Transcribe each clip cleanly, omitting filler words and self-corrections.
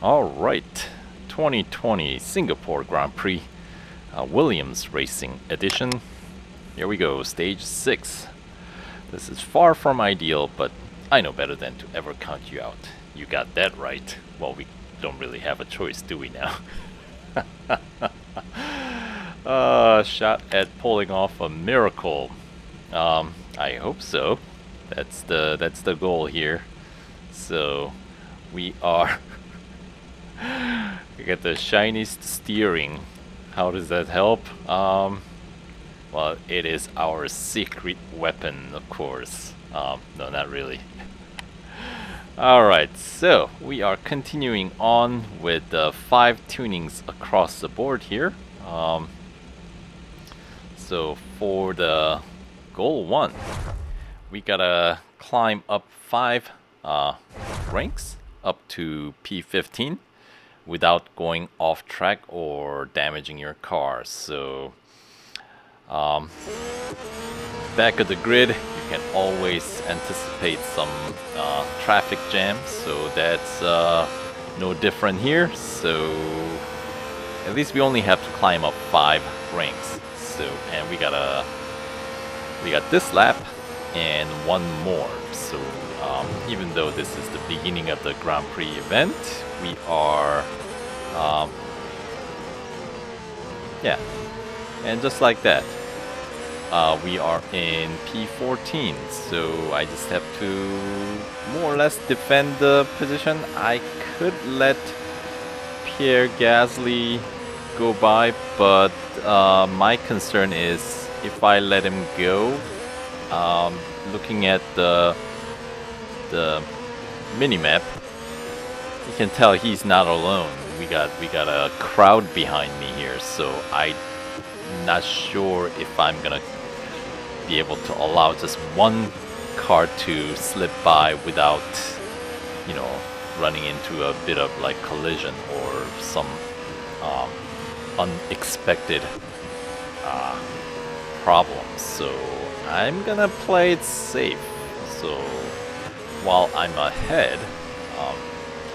Alright, 2020 Singapore Grand Prix, Williams Racing Edition. Here we go, stage 6. This is far from ideal, but I know better than to ever count you out. You got that right. Well, we don't really have a choice, do we now? Shot at pulling off a miracle. I hope so. That's the goal here. So we are we got the shiniest steering. How does that help? Well, it is our secret weapon, of course. No, not really. Alright, so we are continuing on with the 5 tunings across the board here. So for the goal 1, we gotta climb up 5 ranks up to P15 without going off track or damaging your car. So back of the grid, you can always anticipate some traffic jams, so that's no different here. So at least we only have to climb up 5 ranks. So, and we got this lap and 1 more. So even though this is the beginning of the Grand Prix event, we are yeah, and just like that, we are in P14. So I just have to more or less defend the position. I could let Pierre Gasly go by, but my concern is if I let him go, looking at the minimap, you can tell he's not alone. We got a crowd behind me here, so I'm not sure if I'm gonna be able to allow just one car to slip by without, you know, running into a bit of like collision or some unexpected problems. So I'm gonna play it safe. So while I'm ahead,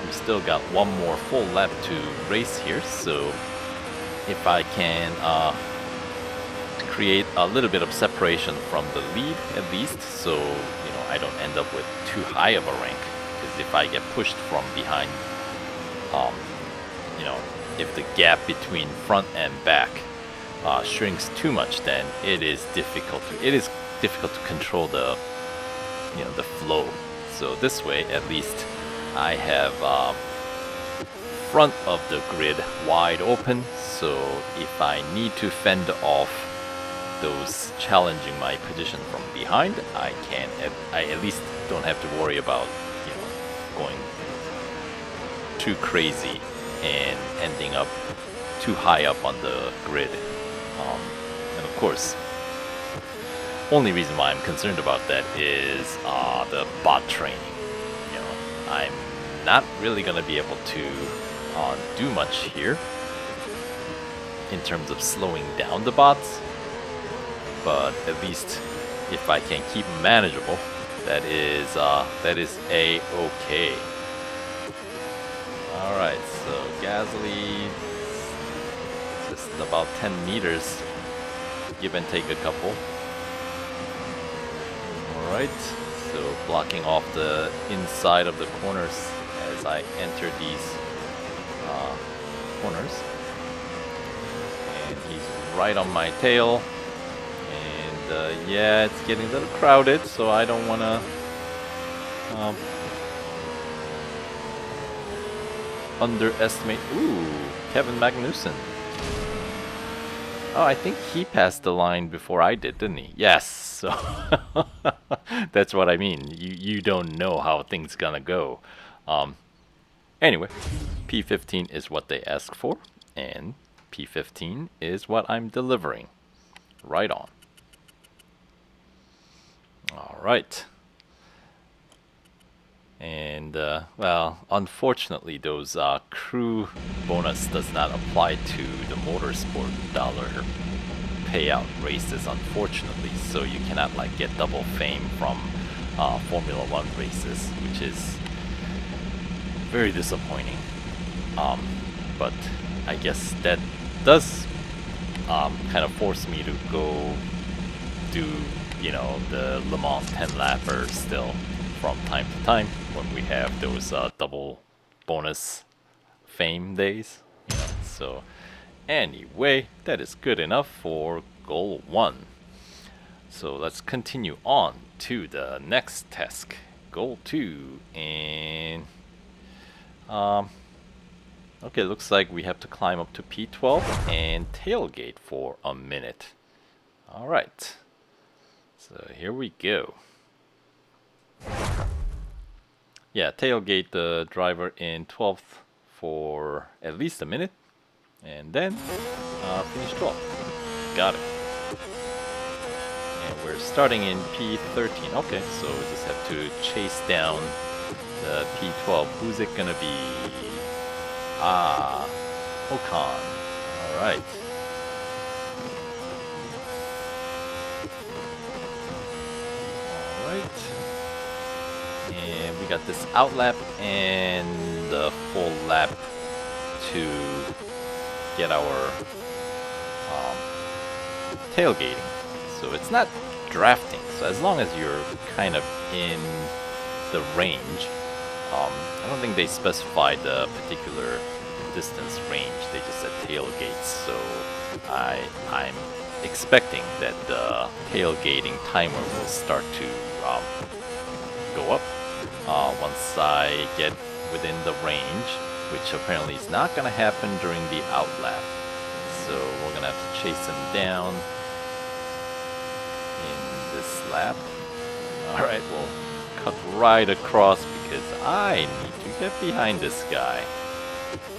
we still got 1 more full lap to race here. So if I can create a little bit of separation from the lead at least, so you know I don't end up with too high of a rank. Because if I get pushed from behind, you know, if the gap between front and back shrinks too much, then it is difficult to control the, you know, the flow. So this way, at least, I have front of the grid wide open. So if I need to fend off those challenging my position from behind, I at least don't have to worry about, you know, going too crazy and ending up too high up on the grid. And of course, only reason why I'm concerned about that is the bot training. You know, I'm not really gonna be able to do much here in terms of slowing down the bots, but at least if I can keep them manageable, that is a-okay. Alright, so Gasly, just about 10 meters, give and take a couple. Alright, so blocking off the inside of the corners as I enter these corners. And he's right on my tail. And yeah, it's getting a little crowded, so I don't want to underestimate. Ooh, Kevin Magnussen. Oh, I think he passed the line before I did, didn't he? Yes. So that's what I mean. You don't know how things gonna go. Anyway, P15 is what they asked for, and P15 is what I'm delivering. Right on. All right. And well, unfortunately, those crew bonus does not apply to the motorsport dollar payout races, unfortunately. So you cannot like get double fame from Formula 1 races, which is very disappointing. But I guess that does kind of force me to go do, you know, the Le Mans 10 lapper still from time to time when we have those double bonus fame days, you know. So anyway, that is good enough for goal 1. So let's continue on to the next task, goal 2, and okay, looks like we have to climb up to P12 and tailgate for a minute. Alright, so here we go. Yeah, tailgate the driver in 12th for at least a minute, and then finish 12th. Got it. And we're starting in P13. Okay, so we just have to chase down the P12. Who's it gonna be? Ah, Ocon. Alright. Alright. And we got this outlap and the full lap to get our tailgating. So it's not drafting. So as long as you're kind of in the range, I don't think they specified the particular distance range. They just said tailgates. So I'm expecting that the tailgating timer will start to go up once I get within the range, which apparently is not going to happen during the outlap. So we're going to have to chase him down in this lap. Alright, we'll cut right across because I need to get behind this guy.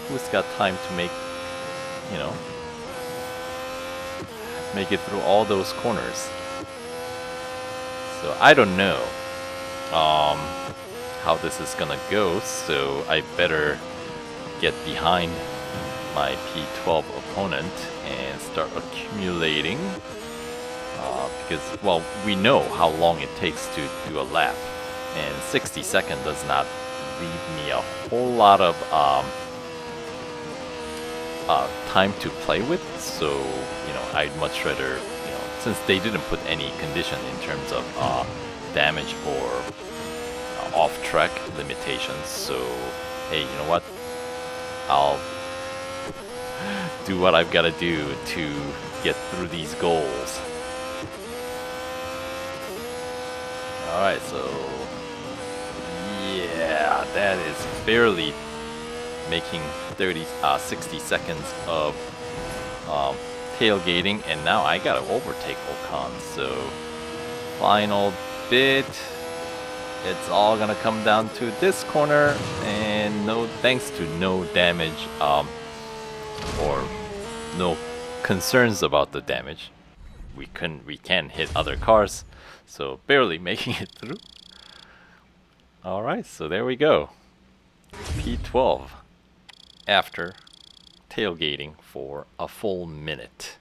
Who's got time to make, you know, make it through all those corners. So I don't know how this is gonna go, so I better get behind my P12 opponent and start accumulating because, well, we know how long it takes to do a lap, and 60 seconds does not leave me a whole lot of time to play with. So, you know, I'd much rather, you know, since they didn't put any condition in terms of damage or off-track limitations, so hey, you know what? I'll do what I've got to do to get through these goals. Alright, so yeah, that is barely making 60 seconds of tailgating, and now I gotta overtake Ocon. So final bit, it's all gonna come down to this corner, and no thanks to no damage or no concerns about the damage, we can hit other cars, so barely making it through. Alright, so there we go. P12 after tailgating for a full minute.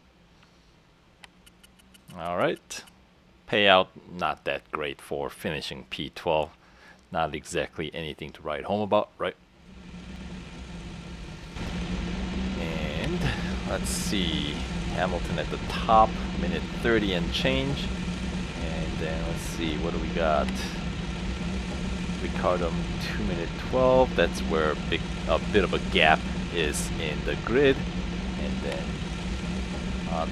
Alright. Payout not that great for finishing P12. Not exactly anything to write home about, right? And let's see. Hamilton at the top, minute 30 and change. And then let's see, what do we got? Ricciardo 2 minute 12. That's where a bit of a gap is in the grid. And then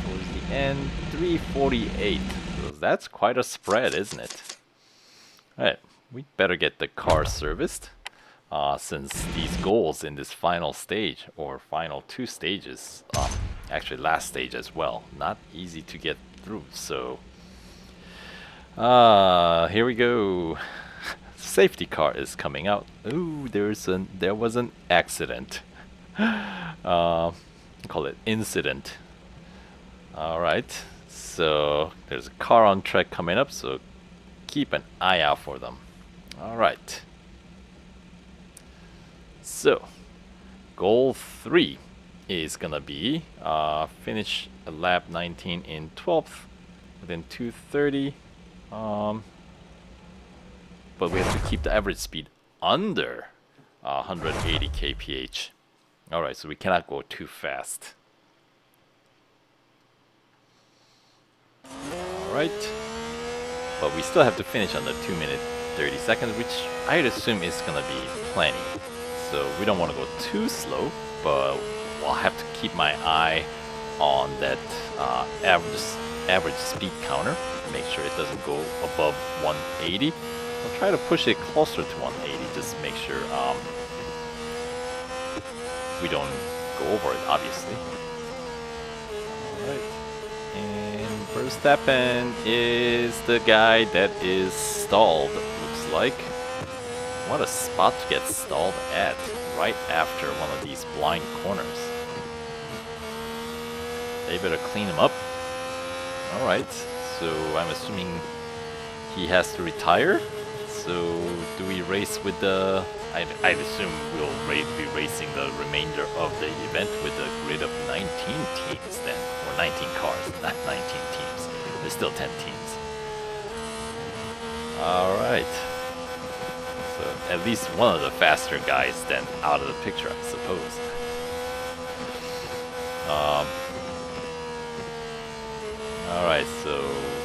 towards the end, 3:48. So that's quite a spread, isn't it? Alright, we better get the car serviced, since these goals in this final stage, or final 2 stages, actually last stage as well, not easy to get through. So here we go. Safety car is coming out. Ooh, there was an accident. Call it incident. Alright, so there's a car on track coming up, so keep an eye out for them. Alright. So, goal 3 is gonna be finish a lap 19 in 12th within 2:30. But we have to keep the average speed under 180 kph. Alright, so we cannot go too fast. Alright. But we still have to finish under 2 minutes 30 seconds, which I'd assume is gonna be plenty. So we don't want to go too slow, but I'll have to keep my eye on that average speed counter. Make sure it doesn't go above 180. I'll try to push it closer to 180, just make sure we don't go over it, obviously. Alright. And Verstappen is the guy that is stalled, looks like. What a spot to get stalled at, right after one of these blind corners. They better clean him up. Alright, so I'm assuming he has to retire. So do we race with the... I'd assume we'll be racing the remainder of the event with a grid of 19 teams then. Or 19 cars, not 19 teams. There's still 10 teams. Alright. So at least one of the faster guys then out of the picture, I suppose. Alright, so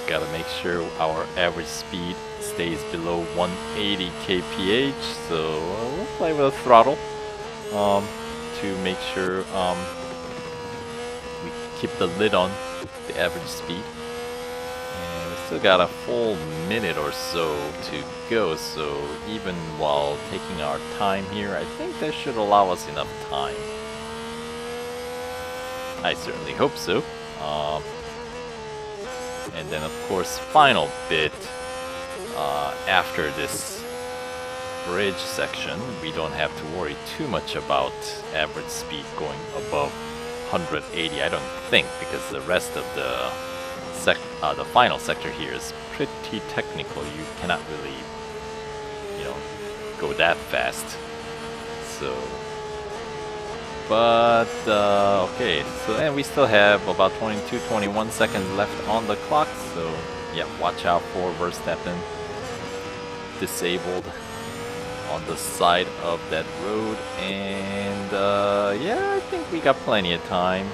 gotta make sure our average speed stays below 180 kph, so we'll play with a throttle to make sure we keep the lid on the average speed. And we still got a full minute or so to go, so even while taking our time here, I think that should allow us enough time. I certainly hope so. And then of course, final bit, after this bridge section, we don't have to worry too much about average speed going above 180, I don't think, because the rest of the final sector here is pretty technical. You cannot really, go that fast. So, but okay, so and we still have about 21 seconds left on the clock, so yeah, watch out for Verstappen disabled on the side of that road. And yeah, I think we got plenty of time.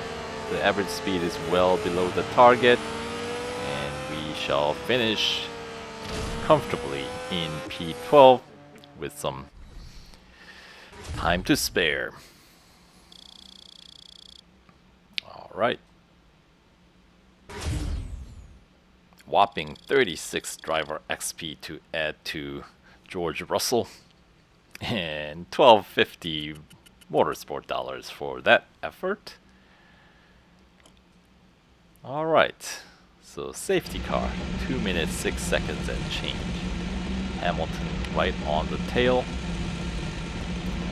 The average speed is well below the target, and we shall finish comfortably in P12 with some time to spare. Right. Whopping 36 driver XP to add to George Russell, and 1250 motorsport dollars for that effort. Alright, so safety car, 2 minutes 6 seconds and change. Hamilton right on the tail.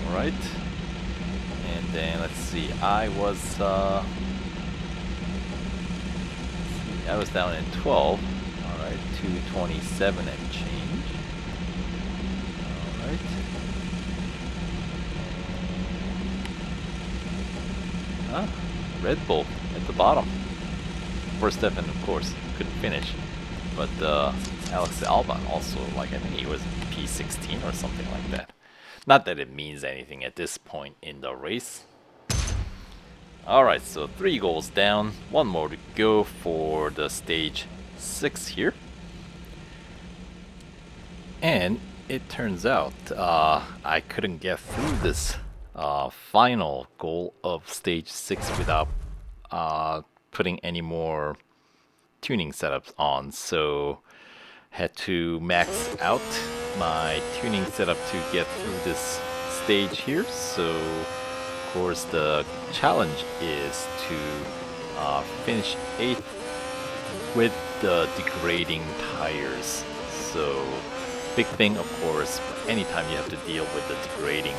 Alright, and then let's see, I was down in 12. Alright, 227 and change. Alright. Red Bull at the bottom. Verstappen, of course, couldn't finish. But Alex Albon also, I think he was P16 or something like that. Not that it means anything at this point in the race. Alright, so 3 goals down, 1 more to go for the stage 6 here. And it turns out I couldn't get through this final goal of stage 6 without putting any more tuning setups on, so had to max out my tuning setup to get through this stage here. So of course the challenge is to finish 8th with the degrading tires. So big thing, of course, anytime you have to deal with the degrading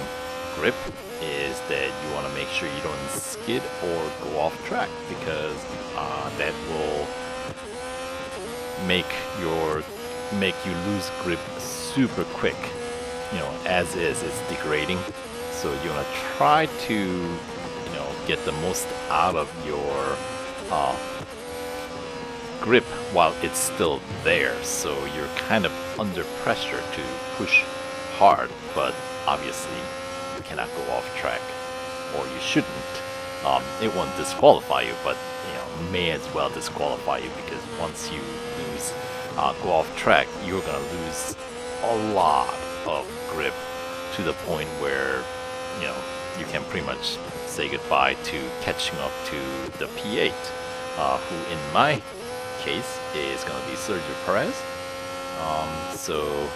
grip, is that you want to make sure you don't skid or go off track, because that will make you lose grip super quick. As is, it's degrading. So you want to try to get the most out of your grip while it's still there. So you're kind of under pressure to push hard, but obviously you cannot go off track. or you shouldn't. It won't disqualify you, but may as well disqualify you, because once you lose, go off track, you're gonna lose a lot of grip to the point where you can pretty much say goodbye to catching up to the P8, who in my case is gonna be Sergio Perez. So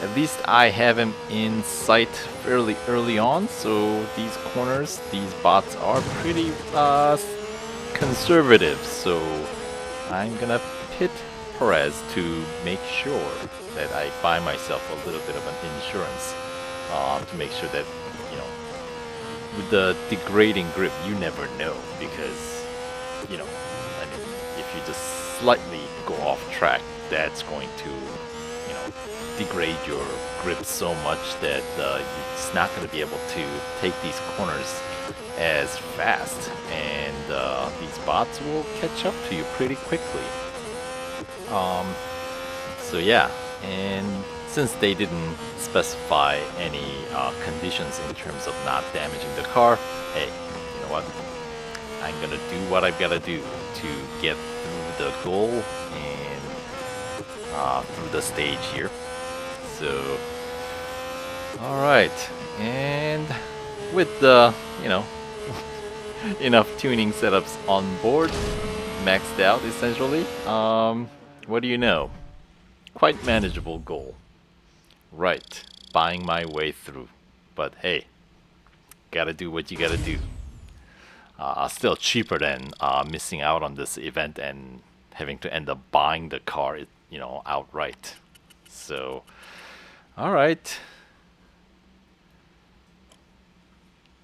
at least I have him in sight fairly early on, so these corners, these bots are pretty conservative, so I'm gonna pit Perez to make sure that I buy myself a little bit of an insurance, to make sure that, with the degrading grip, you never know, because, I mean, if you just slightly go off track, that's going to, degrade your grip so much that you're just not going to be able to take these corners as fast, and these bots will catch up to you pretty quickly. So yeah, and since they didn't specify any conditions in terms of not damaging the car, hey, you know what? I'm gonna do what I've gotta do to get through the goal and through the stage here. So, alright, and with the, enough tuning setups on board, maxed out essentially, what do you know? Quite manageable goal. Right, buying my way through. But hey, gotta do what you gotta do. Still cheaper than missing out on this event and having to end up buying the car, outright. So, alright.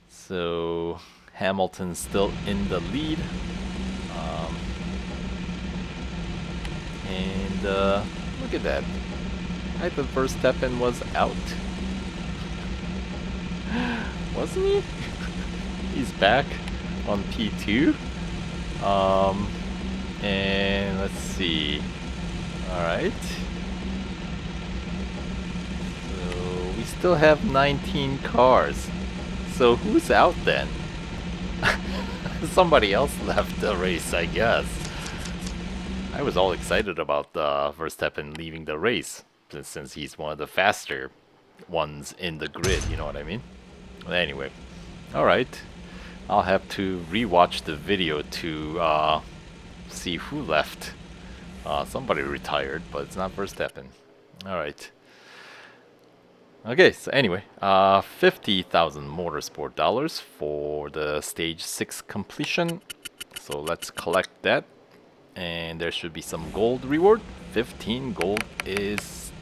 So, Hamilton's still in the lead. And look at that. I thought Verstappen was out. Wasn't he? He's back on P2. And let's see. Alright. So we still have 19 cars. So who's out then? Somebody else left the race, I guess. I was all excited about Verstappen leaving the race, since he's one of the faster ones in the grid, you know what I mean? But anyway, alright. I'll have to rewatch the video to see who left. Somebody retired, but it's not Verstappen. Alright. Okay, so anyway, 50,000 motorsport dollars for the stage 6 completion. So let's collect that. And there should be some gold reward. 15 gold is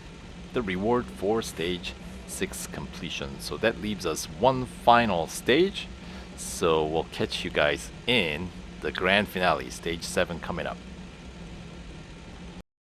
the reward for stage 6 completion. So that leaves us one final stage. So we'll catch you guys in the grand finale, stage 7 coming up.